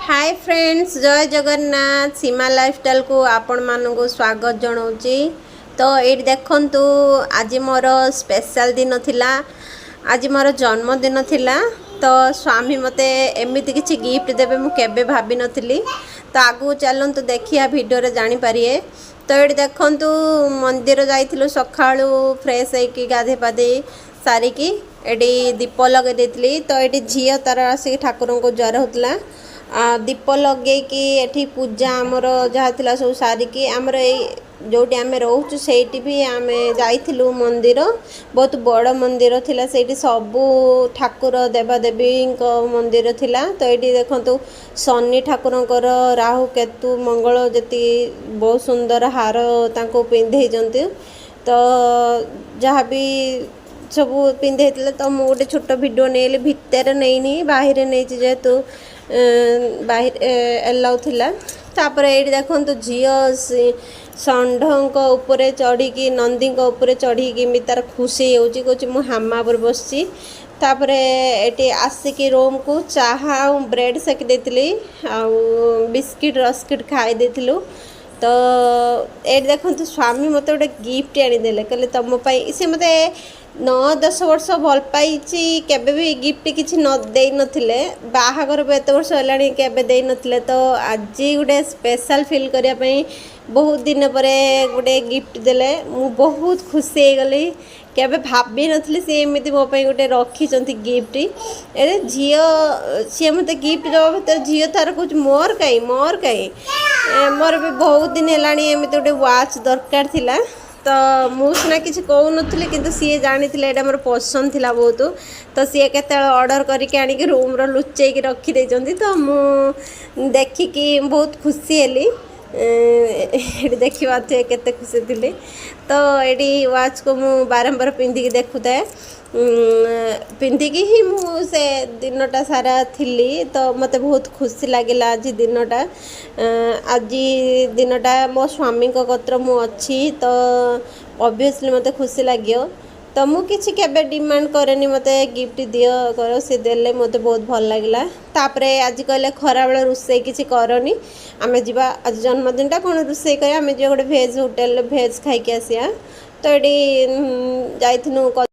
Hi friends, जय जगन्नाथ। सीमा lifestyle को आपण मानक स्वागत जनाऊँगी। तो ये देखंतु आज मोर स्पेशल दिन थिला। आज मोर जन्मदिन थिला। तो स्वामी मते एमिति किछि गिफ्ट देबे मु केबे भाबी नथिली। तो आगु चलंतु देखिया वीडियो रे जानि पारिए। तो ये देखंतु मंदिर जाइथिलु सखाळु फ्रेश होइकी गाधे पादे सारिकी एडी दीप लगे देतली। तो एडी झियो तार आसी ठाकुर को ज्वर होतला। दीप लगे कि एठी पूजा आमर जहाँ थिला सब सारिकी आमर जोटी आमे रोचु सेठी भी आमे जाइथिलु मंदिर। बहुत बड़ मंदिर थिला। सेठी सबु ठाकुर देवादेवी मंदिर थिला। तो ये देखंतु शनि ठाकुरंकर राहु केतु मंगल जति बहुत सुंदर हार तांको पिंधे जंती। तो जहाँ भी सब पिंधे तो मु गोटे छोट भिडियो नेली भितर नहीं बाहर नहीं जेहेतु बाहर एलाउ थिला। तापर ये देखो झील षंढ उपरे चढ़ी नंदी उपरे चढ़ी तार खुशी होची कह मु हामा पर बसची। तापर ये आसिकी रूम को चाहा ब्रेड सेक देती बिस्किट रस्किट खाई देथिलु। तो ये देखो स्वामी मत गोटे गिफ्ट आनीदे कहले तुम सी मत 9-10 वर्ष भल पाई केबे भी गिफ्ट किसी न दे नथिले। बाहागर भी एत वर्ष है केबे दे नथिले। तो आज गोटे स्पेशल फील करने बहुत दिन पर गोटे गिफ्ट देले मु बहुत खुशी हो गली। केबे भाभी नथली सी एमती मो गोटे रखी गिफ्ट। ए झील सी मत गिफ्ट देवा भर झील तार कह मोर कहीं मोर भी बहुत दिन है एमती गोटे वाच दरकार थिला। तो मुझे किसी कहूनी कि सी जानी ये मोर पसंद थिला बहुत। तो सी के ऑर्डर करके आनिक रूम लुचेक रखीदे। तो मु देखिकी बहुत खुशी हेली। ये देखी पारे केते खुशी थी। तो ये वाच को मु बारंबार पिंधिकी देखुए पिंधिकी ही मुझे दिनटा सारा थी। तो मत बहुत खुशी लगे आज दिनटा। आज दिनटा मो स्वामी कत्र मु अच्छी। तो ऑब्वियसली मत खुशी लगे। तो मु किसी केबे डिमांड करेनी मत गिफ्ट दियो कर सी देले मत बहुत भल लगे। तापर आज कहले खरा बेला रोषे किसी करनी आम जा आज जन्मदिनटा कौन रोषे कर आम गोटे भेज होटेल भेज खाई आसिया। तो ये जाइथिनु